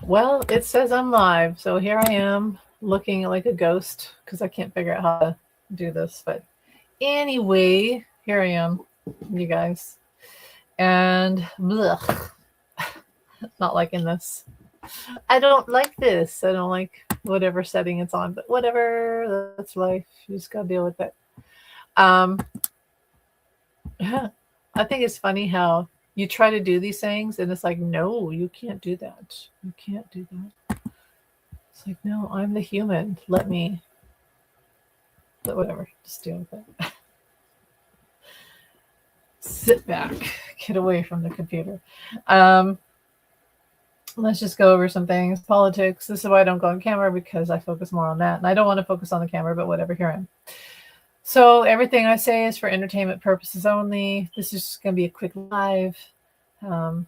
Well, it says I'm live, so here I am looking like a ghost because I can't figure out how to do this. But anyway, here I am, you guys. And blech, not liking this. I don't like this. I don't like whatever setting it's on, but whatever, that's life. You just gotta deal with it. Um, I think it's funny how you try to do these things and it's like, no, you can't do that. You can't do that. It's like, no, I'm the human. Let me, but whatever, just deal with it. Sit back, get away from the computer. Um, let's just go over some things. Politics. This is why I don't go on camera because I focus more on that. And I don't want to focus on the camera, but whatever, here I am. So everything I say is for entertainment purposes only. This is just going to be a quick live. Um,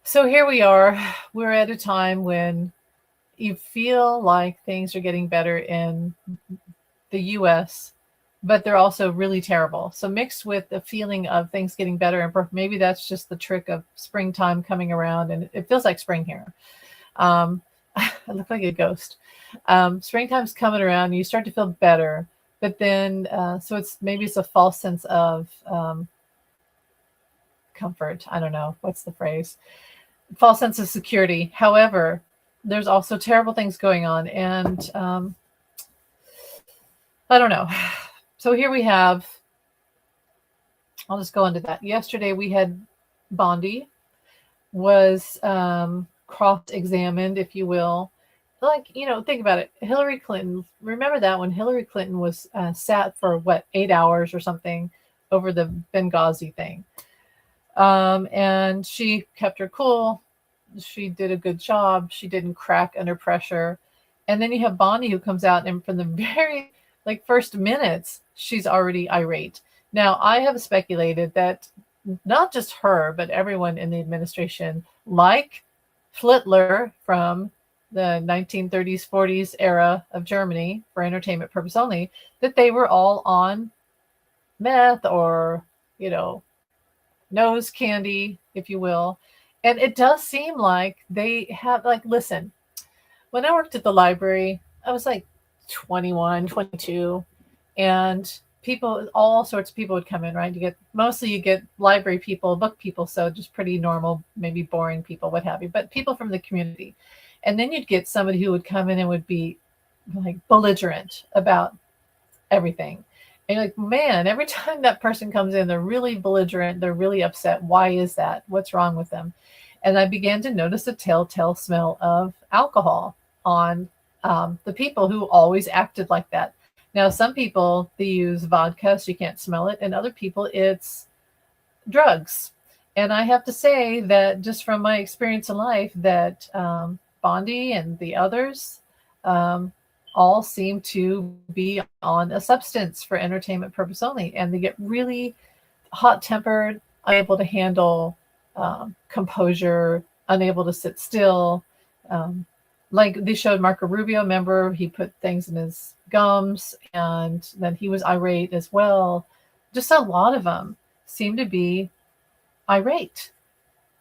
so here we are. We're at a time when you feel like things are getting better in the US, but they're also really terrible. So mixed with the feeling of things getting better, and maybe that's just the trick of springtime coming around, and it feels like spring here. I look like a ghost. Springtime's coming around, and you start to feel better, but then so it's a false sense of comfort. I don't know what's the phrase. False sense of security. However, there's also terrible things going on, and I don't know. So here we have, I'll just go into that. Yesterday we had Bondi was cross-examined, if you will. Like, think about it. Hillary Clinton, remember that when Hillary Clinton was sat for 8 hours or something over the Benghazi thing. And she kept her cool. She did a good job. She didn't crack under pressure. And then you have Bondi who comes out and from the very first minutes, she's already irate. Now, I have speculated that not just her, but everyone in the administration, like Flittler from the 1930s, 40s era of Germany for entertainment purpose only, that they were all on meth or, nose candy, if you will. And it does seem like they have, listen, when I worked at the library, I was 21, 22, and people, all sorts of people would come in, right? You get library people, book people, so just pretty normal, maybe boring people, what have you, but people from the community. And then you'd get somebody who would come in and would be belligerent about everything. And you're like, man, every time that person comes in, they're really belligerent, they're really upset. Why is that? What's wrong with them? And I began to notice a telltale smell of alcohol on the people who always acted like that. Now, some people, they use vodka, so you can't smell it, and other people, it's drugs. And I have to say that just from my experience in life, that Bondi and the others all seem to be on a substance for entertainment purpose only, and they get really hot-tempered, unable to handle composure, unable to sit still. Like they showed Marco Rubio, remember, he put things in his gums and then he was irate as well. Just a lot of them seem to be irate.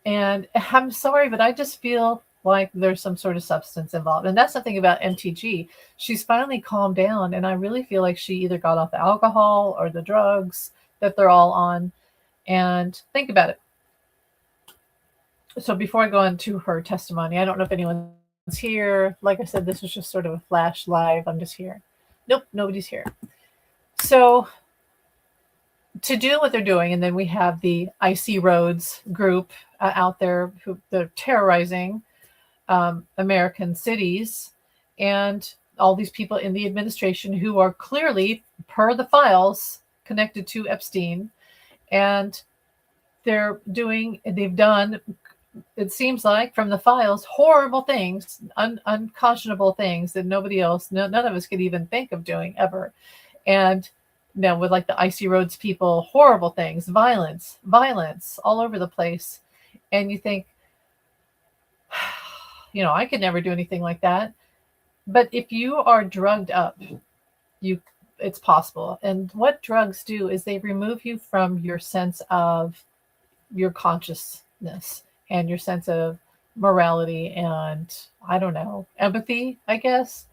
And I'm sorry, but I just feel like there's some sort of substance involved. And that's the thing about MTG. She's finally calmed down, and I really feel like she either got off the alcohol or the drugs that they're all on. And think about it. So before I go into her testimony, I don't know if anyone's here. Like I said, this was just sort of a flash live. I'm just here. Nope, nobody's here. So to do what they're doing, and then we have the Icy Roads group out there who they're terrorizing American cities, and all these people in the administration who are clearly, per the files, connected to Epstein, and they've done, it seems like from the files, horrible things, unconscionable things that none of us could even think of doing ever. And now with the Icy Roads people, horrible things, violence all over the place. And you think, I could never do anything like that. But if you are drugged up, it's possible. And what drugs do is they remove you from your sense of your consciousness and your sense of morality and, I don't know, empathy, I guess,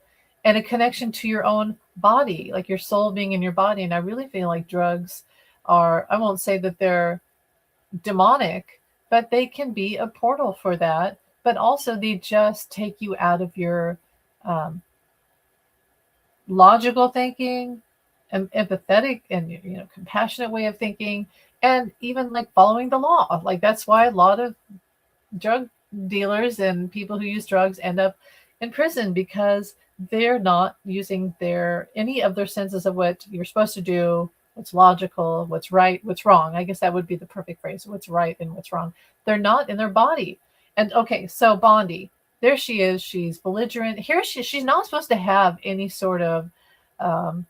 and a connection to your own body, like your soul being in your body. And I really feel like drugs are, I won't say that they're demonic, but they can be a portal for that. But also, they just take you out of your um, logical thinking and empathetic and compassionate way of thinking, and even like following the law. Like that's why a lot of drug dealers and people who use drugs end up in prison, because they're not using any of their senses of what you're supposed to do, what's logical, what's right, what's wrong. I guess that would be the perfect phrase, what's right and what's wrong. They're not in their body. And okay, so Bondi, there she is, she's belligerent. She's not supposed to have any sort of um,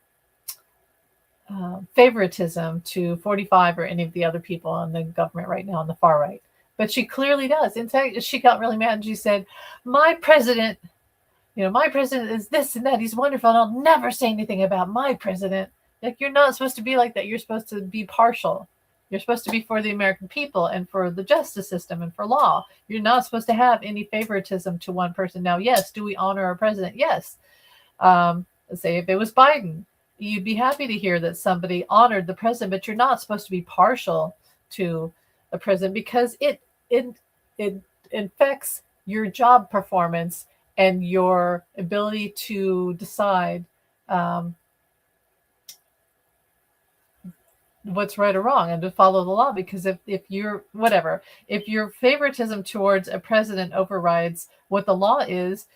favoritism to 45 or any of the other people in the government right now on the far right. But she clearly does. In fact, she got really mad and she said, my president is this and that. He's wonderful. And I'll never say anything about my president. Like, you're not supposed to be like that. You're supposed to be partial. You're supposed to be for the American people and for the justice system and for law. You're not supposed to have any favoritism to one person. Now, yes, do we honor our president? Yes. Let's say if it was Biden, you'd be happy to hear that somebody honored the president, but you're not supposed to be partial to the president, because it infects your job performance and your ability to decide what's right or wrong and to follow the law. Because if your favoritism towards a president overrides what the law is,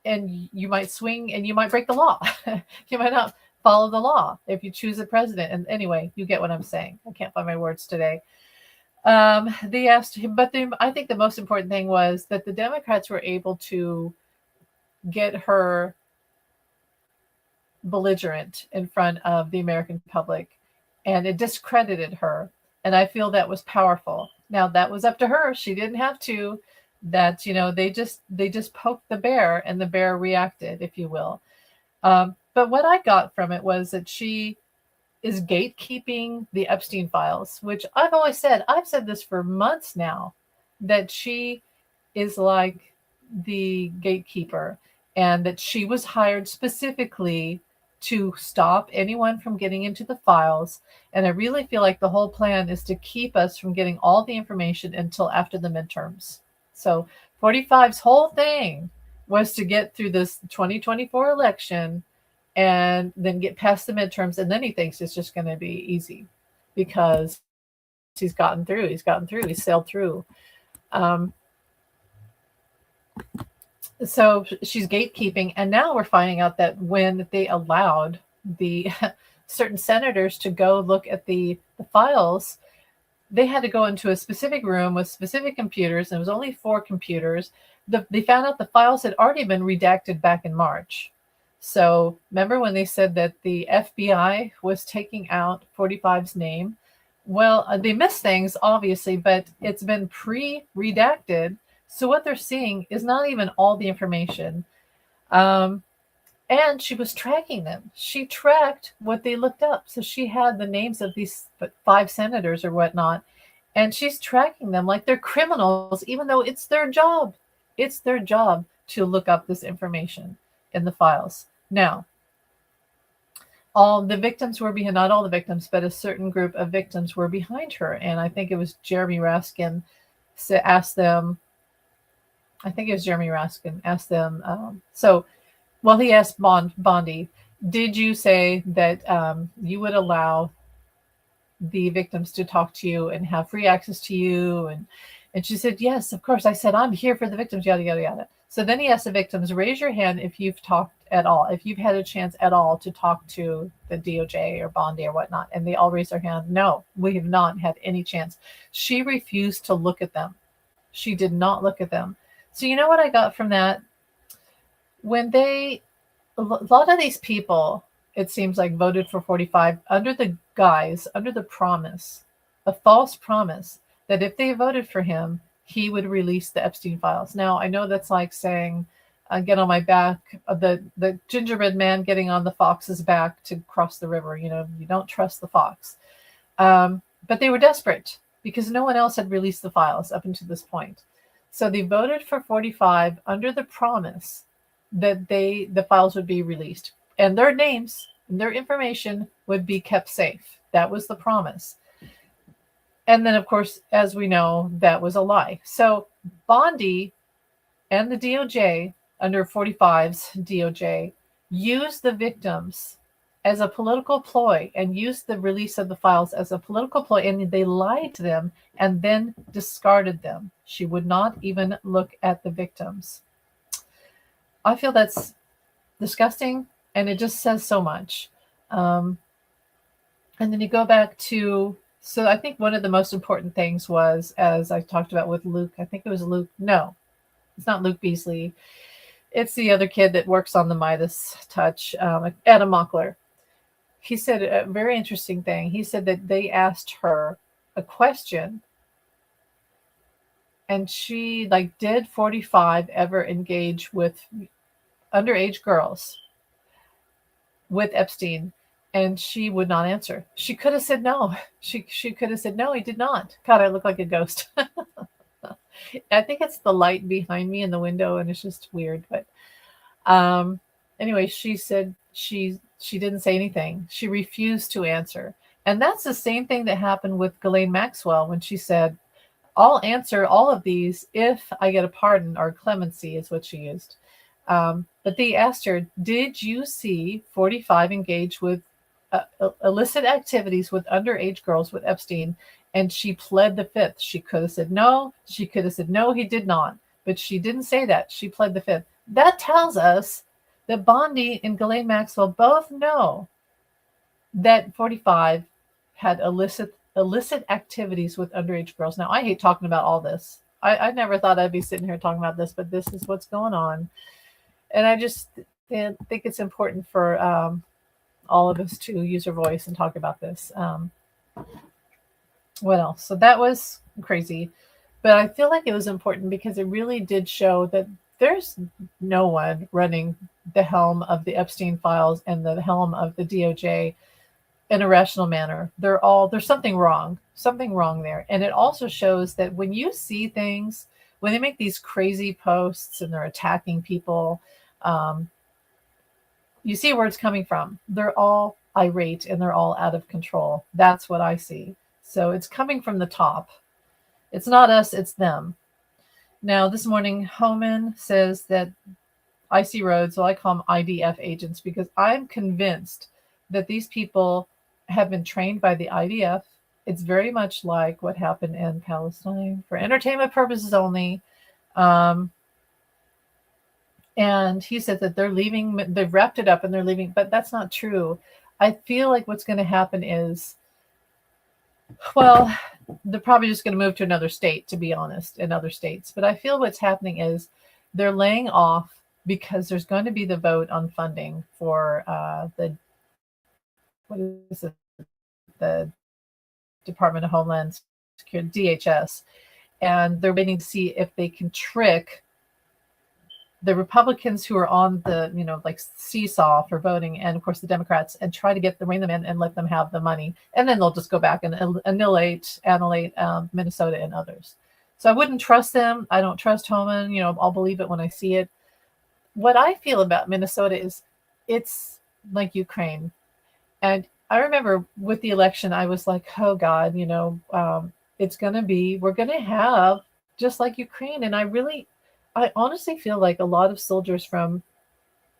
and you might swing and you might break the law. You might not follow the law if you choose a president. And anyway, you get what I'm saying. I can't find my words today. They asked him, but I think the most important thing was that the Democrats were able to get her belligerent in front of the American public, and it discredited her. And I feel that was powerful. Now, that was up to her. She didn't have to. That, they just poked the bear and the bear reacted, if you will. But what I got from it was that she is gatekeeping the Epstein files, which I've said this for months now, that she is like the gatekeeper, and that she was hired specifically to stop anyone from getting into the files. And I really feel like the whole plan is to keep us from getting all the information until after the midterms. So 45's whole thing was to get through this 2024 election and then get past the midterms. And then he thinks it's just going to be easy because he's sailed through. So she's gatekeeping. And now we're finding out that when they allowed the certain senators to go look at the files, they had to go into a specific room with specific computers, and it was only 4 computers. They found out the files had already been redacted back in March. So remember when they said that the FBI was taking out 45's name? Well, they missed things, obviously, but it's been pre-redacted. So what they're seeing is not even all the information. And she was tracking them. She tracked what they looked up. So she had the names of these 5 senators or whatnot, and she's tracking them like they're criminals, even though it's their job. It's their job to look up this information in the files. Now, all the victims were behind, not all the victims, but a certain group of victims were behind her. And I think it was Jeremy Raskin asked them, he asked Bondi, did you say that you would allow the victims to talk to you and have free access to you? And she said, yes, of course. I said, I'm here for the victims, yada, yada, yada. So then he asked the victims, raise your hand if you've talked at all, if you've had a chance at all to talk to the DOJ or Bondi or whatnot. And they all raised their hand. No, we have not had any chance. She refused to look at them. She did not look at them. So you know what I got from that? When a lot of these people, it seems like, voted for 45 under the promise, a false promise, that if they voted for him, he would release the Epstein files. Now, I know that's like saying, get on my back, the gingerbread man getting on the fox's back to cross the river. You don't trust the fox. But they were desperate because no one else had released the files up until this point. So they voted for 45 under the promise that the files would be released and their names and their information would be kept safe. That was the promise. And then, of course, as we know, that was a lie. So Bondi and the DOJ, under 45's DOJ, used the victims as a political ploy and used the release of the files as a political ploy. And they lied to them and then discarded them. She would not even look at the victims. I feel that's disgusting, and it just says so much. And then you go back to, so I think one of the most important things was, as I talked about with Luke, I think it was Luke. No, it's not Luke Beasley. It's the other kid that works on the Midas Touch, Adam Mockler. He said a very interesting thing. He said that they asked her a question, and she, like, did 45 ever engage with underage girls with Epstein? And she would not answer. She could have said no. She could have said no, he did not. God, I look like a ghost. I think it's the light behind me in the window, and it's just weird. But anyway, she said she didn't say anything. She refused to answer. And that's the same thing that happened with Ghislaine Maxwell when she said, I'll answer all of these if I get a pardon, or clemency is what she used. But they asked her, did you see 45 engage with illicit activities with underage girls with Epstein? And she pled the fifth. She could have said no. She could have said no, he did not. But she didn't say that. She pled the fifth. That tells us that Bondi and Ghislaine Maxwell both know that 45 had illicit activities with underage girls. Now, I hate talking about all this. I never thought I'd be sitting here talking about this, but this is what's going on. And I just think it's important for all of us to use our voice and talk about this. What else? So that was crazy. But I feel like it was important because it really did show that there's no one running the helm of the Epstein files and the helm of the DOJ in a rational manner. There's something wrong there. And it also shows that when you see things, when they make these crazy posts and they're attacking people, you see where it's coming from. They're all irate and they're all out of control. That's what I see. So it's coming from the top. It's not us, it's them. Now, this morning, Homan says that Icy Road, so I call them IDF agents, because I'm convinced that these people have been trained by the IDF. It's very much like what happened in Palestine for entertainment purposes only. And he said that they're leaving, they've wrapped it up and they're leaving, but that's not true. I feel like what's going to happen is, well, they're probably just going to move to another state, to be honest, in other states. But I feel what's happening is they're laying off because there's going to be the vote on funding for the Department of Homeland Security, DHS. And they're waiting to see if they can trick the Republicans who are on the, like seesaw for voting, and of course the Democrats, and try to rein them in and let them have the money. And then they'll just go back and annihilate Minnesota and others. So I wouldn't trust them. I don't trust Homan. I'll believe it when I see it. What I feel about Minnesota is it's like Ukraine. And I remember with the election, I was like, oh God, it's going to be, we're going to have just like Ukraine. And I honestly feel like a lot of soldiers from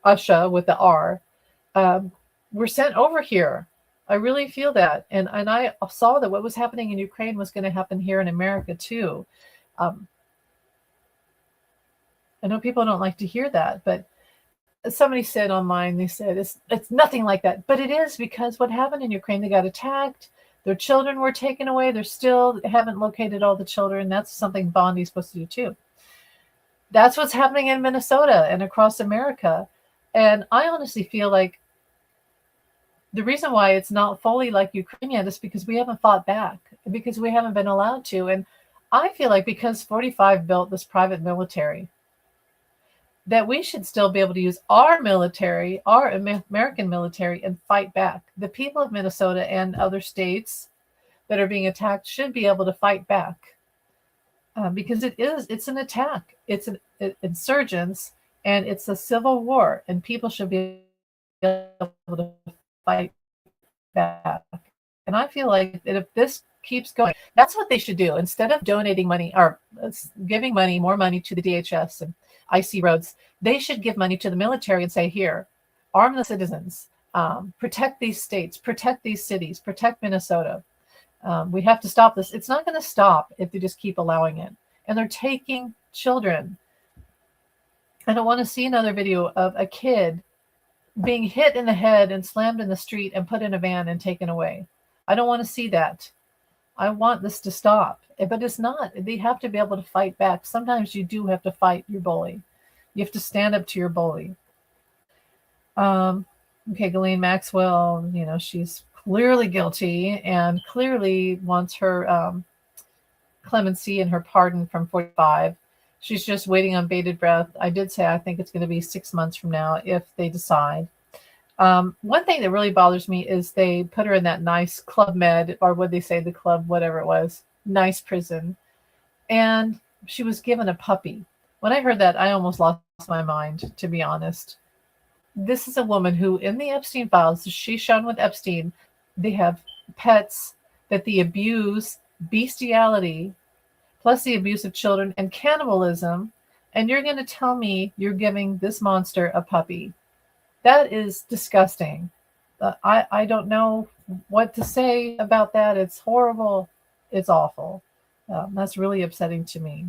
Russia with the R were sent over here. I really feel that. And I saw that what was happening in Ukraine was going to happen here in America too. I know people don't like to hear that, but somebody said online, they said it's nothing like that. But it is, because what happened in Ukraine, they got attacked. Their children were taken away. They haven't located all the children. That's something Bondi's supposed to do too. That's what's happening in Minnesota and across America. And I honestly feel like the reason why it's not fully like Ukraine yet is because we haven't fought back, because we haven't been allowed to. And I feel like because 45 built this private military, that we should still be able to use our military, our American military, and fight back. The people of Minnesota and other states that are being attacked should be able to fight back. because it's an attack. It's an insurgents, and it's a civil war, and people should be able to fight back. And I feel like that if this keeps going, that's what they should do instead of donating money or giving money, more money to the DHS and IC roads. They should give money to the military and say, here, arm the citizens, protect these states, protect these cities, protect Minnesota. We have to stop this. It's not going to stop if they just keep allowing it. And they're taking children. I don't want to see another video of a kid being hit in the head and slammed in the street and put in a van and taken away. I don't want to see that. I want this to stop. But it's not. They have to be able to fight back. Sometimes you do have to fight your bully. You have to stand up to your bully. Okay, Ghislaine Maxwell, she's clearly guilty and clearly wants her clemency and her pardon from 45. She's just waiting on bated breath. I did say I think it's going to be 6 months from now if they decide. One thing that really bothers me is they put her in that nice Club Med, or what they say, the club, whatever it was, nice prison. And she was given a puppy. When I heard that, I almost lost my mind, to be honest. This is a woman who, in the Epstein files, she's shown with Epstein, they have pets that they abuse, bestiality, plus the abuse of children and cannibalism. And you're going to tell me you're giving this monster a puppy. That is disgusting. I don't know what to say about that. It's horrible. It's awful. That's really upsetting to me.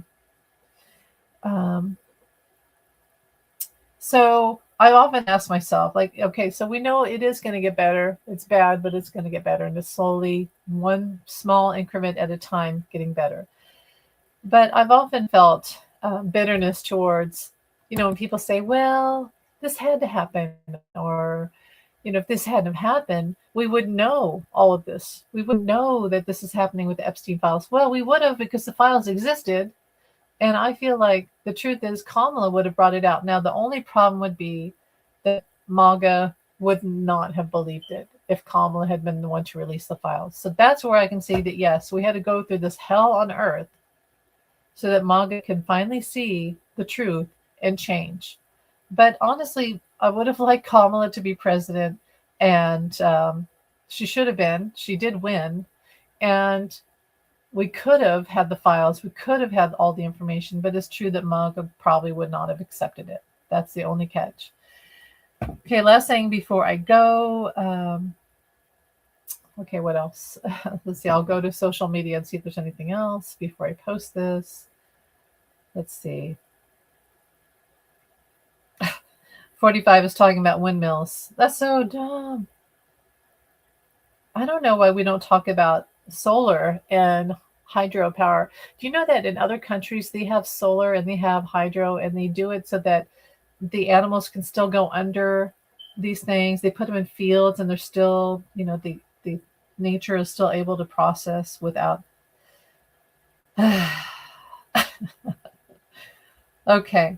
So I often ask myself, like, okay, so we know it is going to get better. It's bad, but it's going to get better. And it's slowly, one small increment at a time, getting better. But I've often felt bitterness towards, when people say, well, this had to happen, or, if this hadn't happened, we wouldn't know all of this. We wouldn't know that this is happening with the Epstein files. Well, we would have, because the files existed. And I feel like the truth is Kamala would have brought it out. Now, the only problem would be that MAGA would not have believed it if Kamala had been the one to release the files. So that's where I can see that, yes, we had to go through this hell on earth so that MAGA can finally see the truth and change. But honestly, I would have liked Kamala to be president, and she should have been. She did win. And we could have had the files. We could have had all the information, but it's true that MAGA probably would not have accepted it. That's the only catch. Okay, last thing before I go. Okay, what else? Let's see. I'll go to social media and see if there's anything else before I post this. Let's see. 45 is talking about windmills. That's so dumb. I don't know why we don't talk about solar and hydropower. Do you know that in other countries they have solar and they have hydro, and they do it so that the animals can still go under these things? They put them in fields and they're still, the nature is still able to process without. Okay.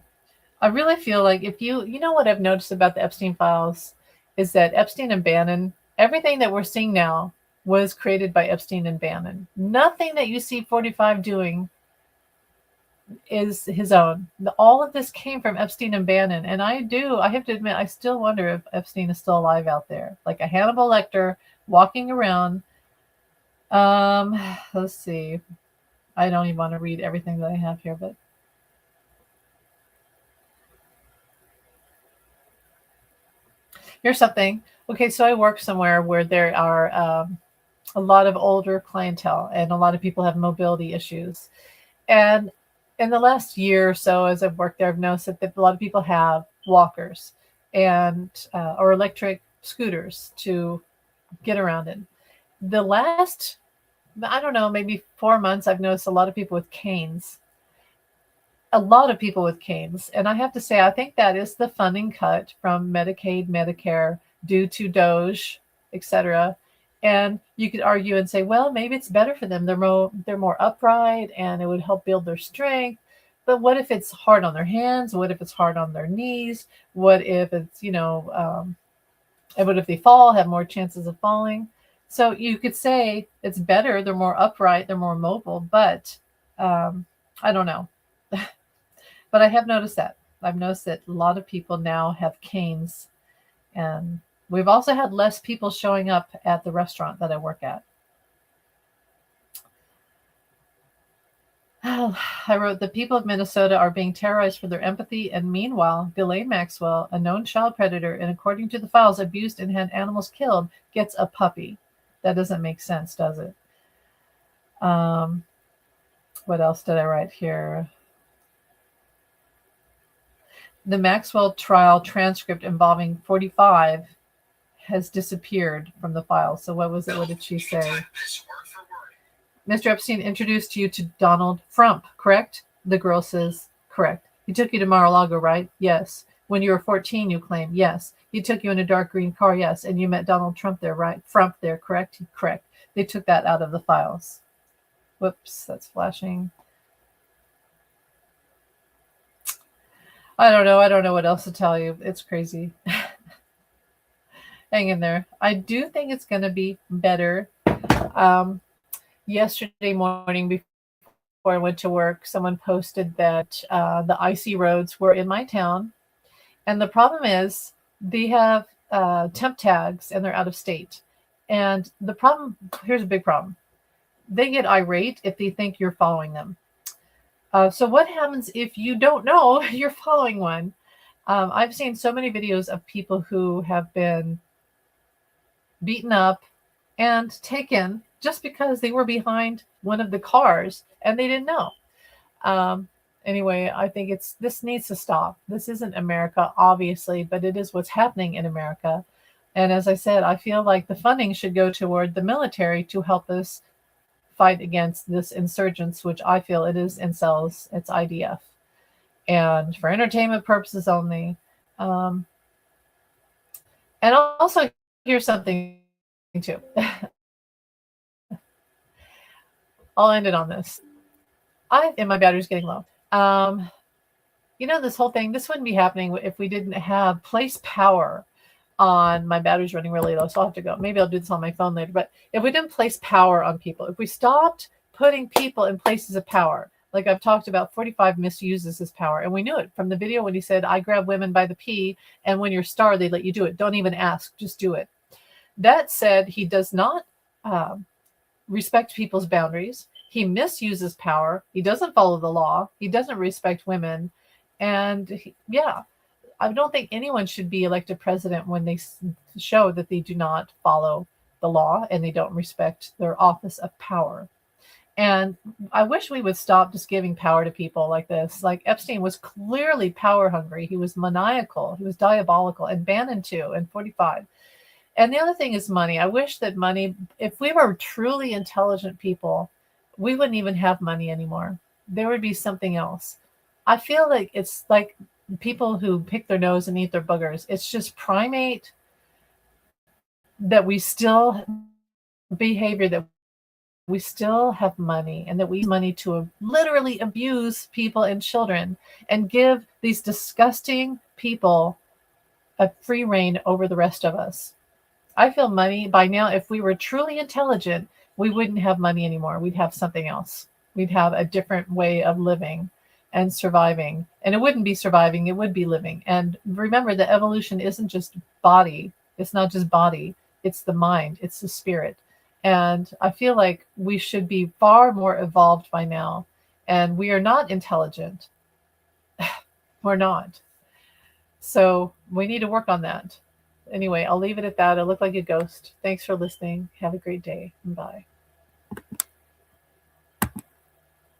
I really feel like if you know what I've noticed about the Epstein files is that Epstein and Bannon, everything that we're seeing now was created by Epstein and Bannon. Nothing that you see 45 doing is his own. All of this came from Epstein and Bannon. And I have to admit, I still wonder if Epstein is still alive out there. Like a Hannibal Lecter walking around. Let's see. I don't even want to read everything that I have here, but here's something. Okay, so I work somewhere where there are a lot of older clientele and a lot of people have mobility issues. And in the last year or so, as I've worked there, I've noticed that a lot of people have walkers and or electric scooters to get around in. The last, I don't know, maybe 4 months, I've noticed a lot of people with canes. A lot of people with canes. And I have to say, I think that is the funding cut from Medicaid, Medicare, due to Doge, etc. And you could argue and say, well, maybe it's better for them. They're more upright and it would help build their strength. But what if it's hard on their hands? What if it's hard on their knees? What if it's, what if they fall, have more chances of falling? So you could say it's better. They're more upright. They're more mobile. But I don't know. But I have noticed that. I've noticed that a lot of people now have canes, and we've also had less people showing up at the restaurant that I work at. I wrote, the people of Minnesota are being terrorized for their empathy, and meanwhile, Ghislaine Maxwell, a known child predator and according to the files abused and had animals killed, gets a puppy. That doesn't make sense, does it? What else did I write here? The Maxwell trial transcript involving 45 has disappeared from the file. So what was it? What did she say? Mr. Epstein introduced you to Donald Trump, correct? The girl says, correct. He took you to Mar-a-Lago, right? Yes. When you were 14, you claim, yes. He took you in a dark green car, yes. And you met Donald Trump there, right? Trump there, correct? Correct. They took that out of the files. Whoops, that's flashing. I don't know what else to tell you. It's crazy. Hang in there. I do think it's going to be better. Yesterday morning, before I went to work, someone posted that the icy roads were in my town. And the problem is they have temp tags and they're out of state. And the problem, here's a big problem. They get irate if they think you're following them. So what happens if you don't know you're following one? I've seen so many videos of people who have been beaten up and taken just because they were behind one of the cars and they didn't know. Anyway, I think this needs to stop. This isn't America, obviously, but it is what's happening in America. And as I said, I feel like the funding should go toward the military to help us fight against this insurgence, which I feel it is incels, it's IDF, and for entertainment purposes only. And also, here's something too. I'll end it on this. And my battery's getting low. This whole thing, this wouldn't be happening if we didn't have place power on. My battery's running really low, so I'll have to go. Maybe I'll do this on my phone later. But if we didn't place power on people, if we stopped putting people in places of power, like I've talked about, 45 misuses his power. And we knew it from the video when he said, I grab women by the pee, and when you're star, they let you do it. Don't even ask, just do it. That said, he does not respect people's boundaries. He misuses power. He doesn't follow the law. He doesn't respect women. And I don't think anyone should be elected president when they show that they do not follow the law and they don't respect their office of power. And I wish we would stop just giving power to people like this. Like Epstein was clearly power hungry. He was maniacal. He was diabolical. And Bannon too, and 45. And the other thing is money. I wish that money, if we were truly intelligent people, we wouldn't even have money anymore. There would be something else. I feel like it's like people who pick their nose and eat their boogers. It's just primate that we still behavior, that we still have money, and that we use money to literally abuse people and children and give these disgusting people a free reign over the rest of us. I feel money by now, if we were truly intelligent, we wouldn't have money anymore. We'd have something else. We'd have a different way of living and surviving. And it wouldn't be surviving, it would be living. And remember that evolution isn't just body. It's not just body. It's the mind. It's the spirit. And I feel like we should be far more evolved by now. And we are not intelligent. We're not. So we need to work on that. Anyway, I'll leave it at that. I look like a ghost. Thanks for listening. Have a great day. Bye.